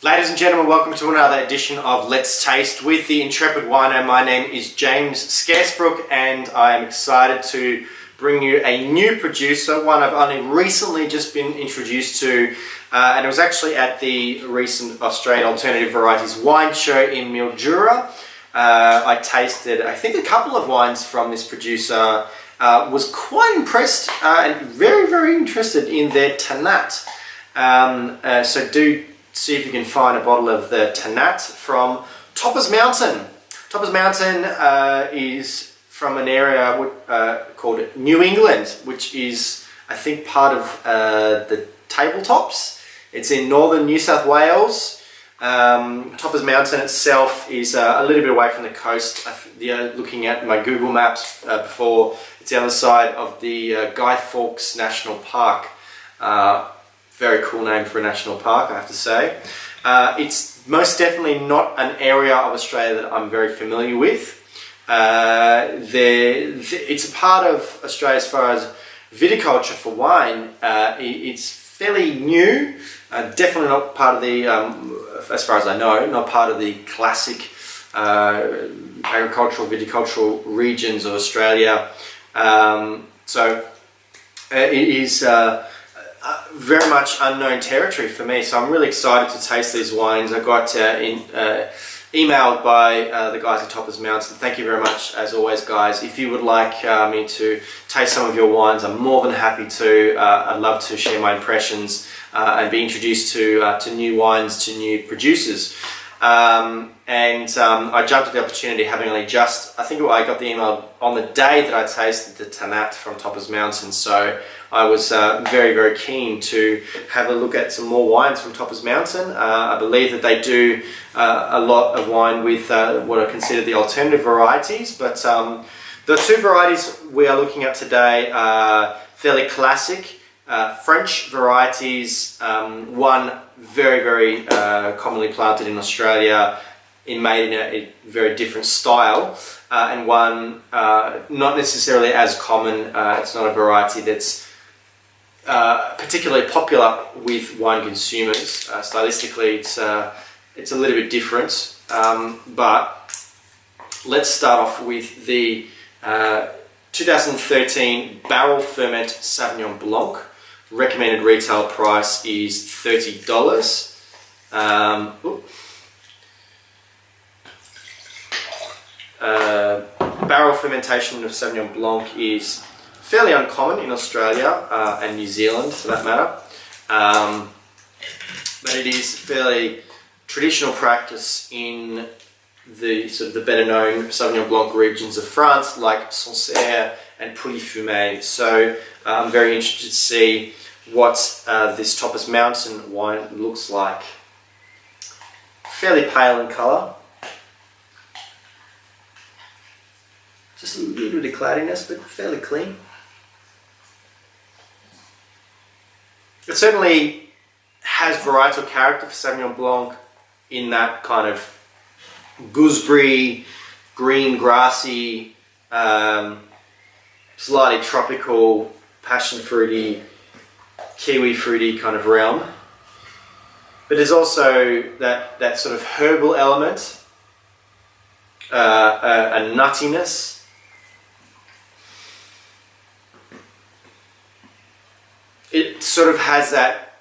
Ladies and gentlemen, welcome to another edition of Let's Taste with the Intrepid Wino. My name is James Scaresbrook and I am excited to bring you a new producer, one I've only recently just been introduced to, and it was actually at the recent Australian Alternative Varieties Wine Show in Mildura. I tasted, I think, a couple of wines from this producer, was quite impressed and very interested in their Tannat. So do see if you can find a bottle of the Tannat from Topper's Mountain. Topper's Mountain is from an area called New England, which is, I think, part of the Tabletops. It's in northern New South Wales. Topper's Mountain itself is a little bit away from the coast. Looking at my Google Maps before, it's the other side of the Guy Fawkes National Park. Very cool name for a national park, I have to say. It's most definitely not an area of Australia that I'm very familiar with. It's a part of Australia as far as viticulture for wine. It's fairly new, definitely not part of the, as far as I know, not part of the classic agricultural, viticultural regions of Australia. So it is very much unknown territory for me, so I'm really excited to taste these wines. I got emailed by the guys at Topper's Mountain. Thank you very much, as always, guys. If you would like me to taste some of your wines, I'm more than happy to. I'd love to share my impressions and be introduced to new wines, to new producers. I jumped at the opportunity, having only just, I think I got the email on the day that I tasted the Tannat from Topper's Mountain, so I was very keen to have a look at some more wines from Topper's Mountain. I believe that they do a lot of wine with what are considered the alternative varieties, but the two varieties we are looking at today are fairly classic French varieties, one very commonly planted in Australia, made in a very different style, and one not necessarily as common. It's not a variety that's particularly popular with wine consumers. Stylistically, it's a little bit different, but let's start off with the 2013 Barrel Ferment Sauvignon Blanc. Recommended retail price is $30. Barrel fermentation of Sauvignon Blanc is fairly uncommon in Australia and New Zealand, for that matter, but it is fairly traditional practice in the sort of the better known Sauvignon Blanc regions of France, like Sancerre and Pouilly-Fumé. So I'm very interested to see what this Topper's Mountain wine looks like. Fairly pale in colour. Just a little bit of cloudiness, but fairly clean. It certainly has varietal character for Sauvignon Blanc in that kind of gooseberry, green, grassy, slightly tropical, passion fruity, kiwi fruity kind of realm. But there's also that sort of herbal element, a nuttiness. It sort of has that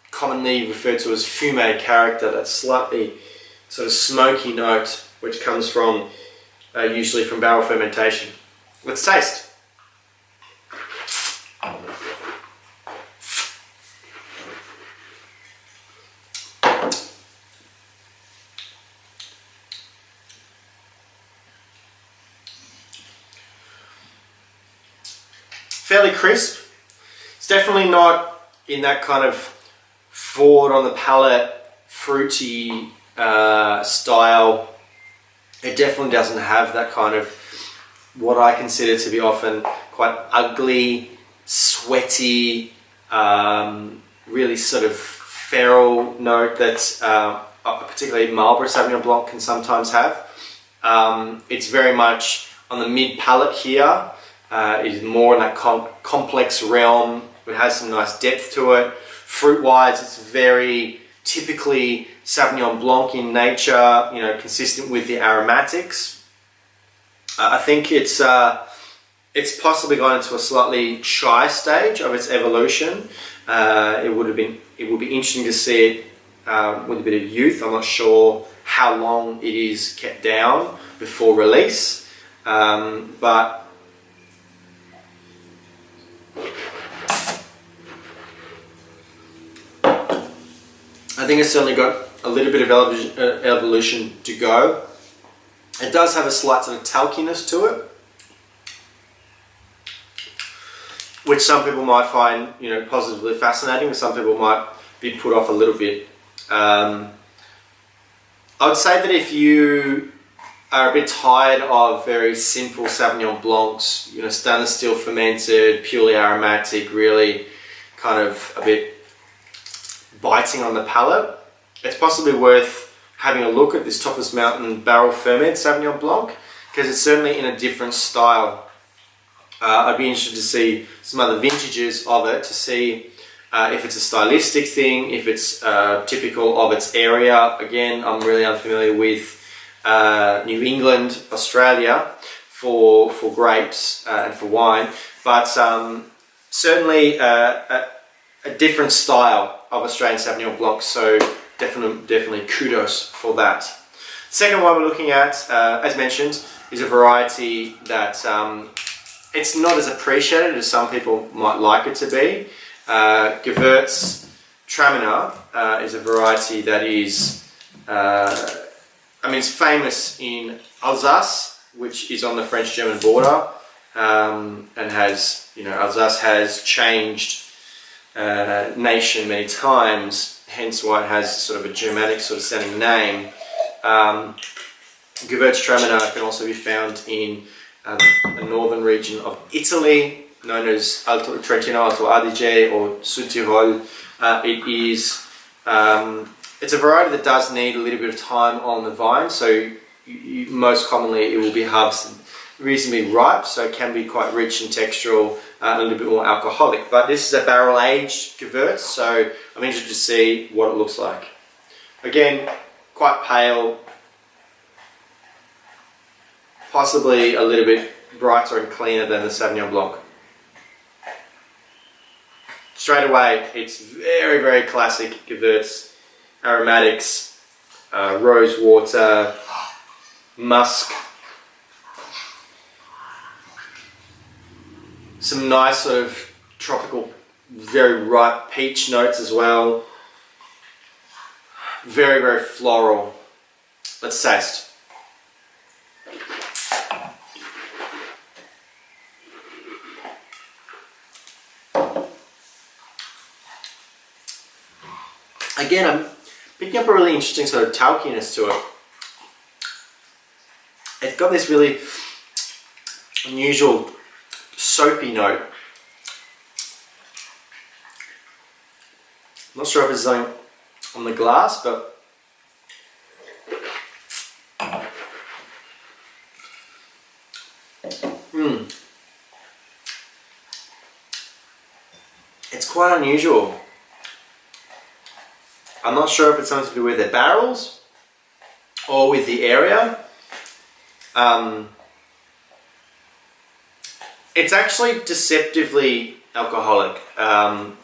commonly referred to as fumé character, that slightly sort of smoky note, which comes from usually from barrel fermentation. Let's taste. Fairly crisp. It's definitely not in that kind of forward on the palate, fruity style. It definitely doesn't have that kind of what I consider to be often quite ugly, sweaty, really sort of feral note that particularly Marlborough Sauvignon Blanc can sometimes have. It's very much on the mid palate here. It is more in that complex realm. It has some nice depth to it. Fruit-wise, it's very typically Sauvignon Blanc in nature, you know, consistent with the aromatics. I think it's possibly gone into a slightly shy stage of its evolution. It would be interesting to see it with a bit of youth. I'm not sure how long it is kept down before release, but I think it's certainly got a little bit of evolution to go. It does have a slight sort of talkiness to it, which some people might find, you know, positively fascinating, and some people might be put off a little bit. I would say that if you are a bit tired of very simple Sauvignon Blancs, you know, stainless steel fermented, purely aromatic, really kind of a bit biting on the palate, it's possibly worth having a look at this Topaz Mountain Barrel Ferment Sauvignon Blanc, because it's certainly in a different style. I'd be interested to see some other vintages of it to see if it's a stylistic thing, if it's typical of its area. Again, I'm really unfamiliar with New England, Australia for grapes and for wine, but certainly a different style of Australian Sauvignon Blanc, so definitely kudos for that. Second one we're looking at, as mentioned, is a variety that it's not as appreciated as some people might like it to be. Gewürztraminer is a variety that is, it's famous in Alsace, which is on the French-German border, and has, you know, Alsace has changed nation many times, hence why it has sort of a Germanic sort of sounding name. Gewürztraminer can also be found in the northern region of Italy, known as Trentino Alto Adige or Südtirol. It's a variety that does need a little bit of time on the vine, so most commonly it will be harvested reasonably ripe, so it can be quite rich and textural, a little bit more alcoholic. But this is a barrel-aged Gewürz, so I'm interested to see what it looks like. Again, quite pale, possibly a little bit brighter and cleaner than the Sauvignon Blanc. Straight away, it's very, very classic Gewürz. Aromatics, rose water, musk, some nice sort of tropical, very ripe peach notes as well. Very, very floral. Let's taste. Again, I'm picking up a really interesting sort of talkiness to it. It's got this really unusual soapy note. I'm not sure if it's something on the glass, but it's quite unusual. I'm not sure if it's something to do with the barrels or with the area. It's actually deceptively alcoholic.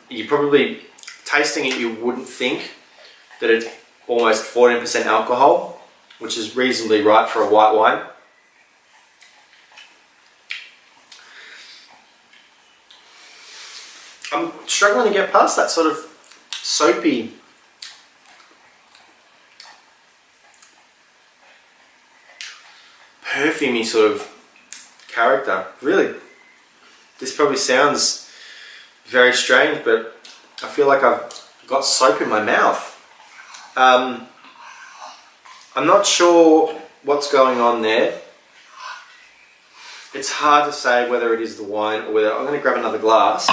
You probably, tasting it, you wouldn't think that it's almost 14% alcohol, which is reasonably right for a white wine. I'm struggling to get past that sort of soapy, perfumey sort of character. Really, this probably sounds very strange, but I feel like I've got soap in my mouth. I'm not sure what's going on there. It's hard to say whether it is the wine or whether... I'm going to grab another glass.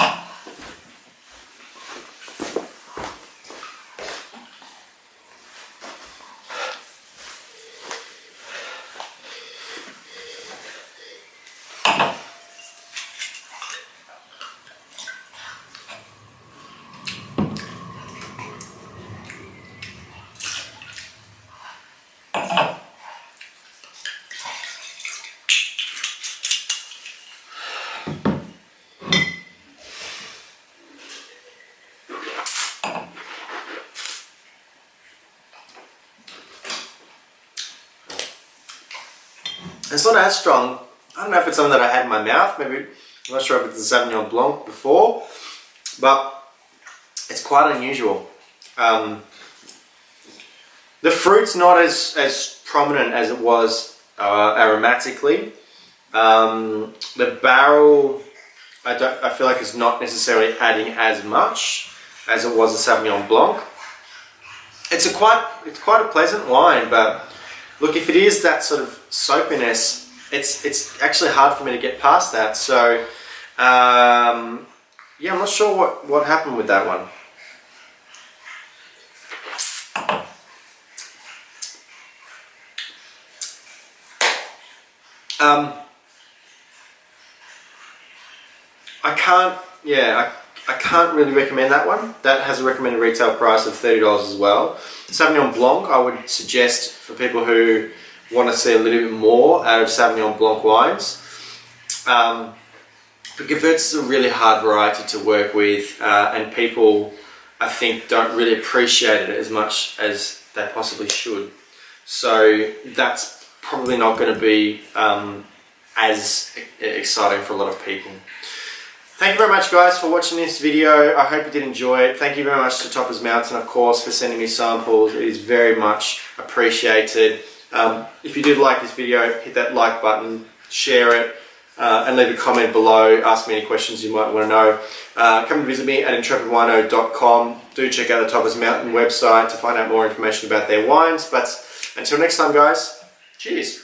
It's not as strong. I don't know if it's something that I had in my mouth. Maybe, I'm not sure if it's a Sauvignon Blanc before, but it's quite unusual. The fruit's not as prominent as it was aromatically. The barrel, I feel like it's not necessarily adding as much as it was a Sauvignon Blanc. It's quite a pleasant wine, but look, if it is that sort of soapiness, it's actually hard for me to get past that. So yeah, I'm not sure what happened with that one. I can't really recommend that one. That has a recommended retail price of $30 as well. Sauvignon Blanc, I would suggest for people who want to see a little bit more out of Sauvignon Blanc wines. But Gewürz is a really hard variety to work with, and people, I think, don't really appreciate it as much as they possibly should. So that's probably not going to be as exciting for a lot of people. Thank you very much, guys, for watching this video. I hope you did enjoy it. Thank you very much to Topper's Mountain, of course, for sending me samples. It is very much appreciated. If you did like this video, hit that like button, share it, and leave a comment below. Ask me any questions you might want to know. Come and visit me at intrepidwino.com. Do check out the Topper's Mountain website to find out more information about their wines. But until next time, guys, cheers.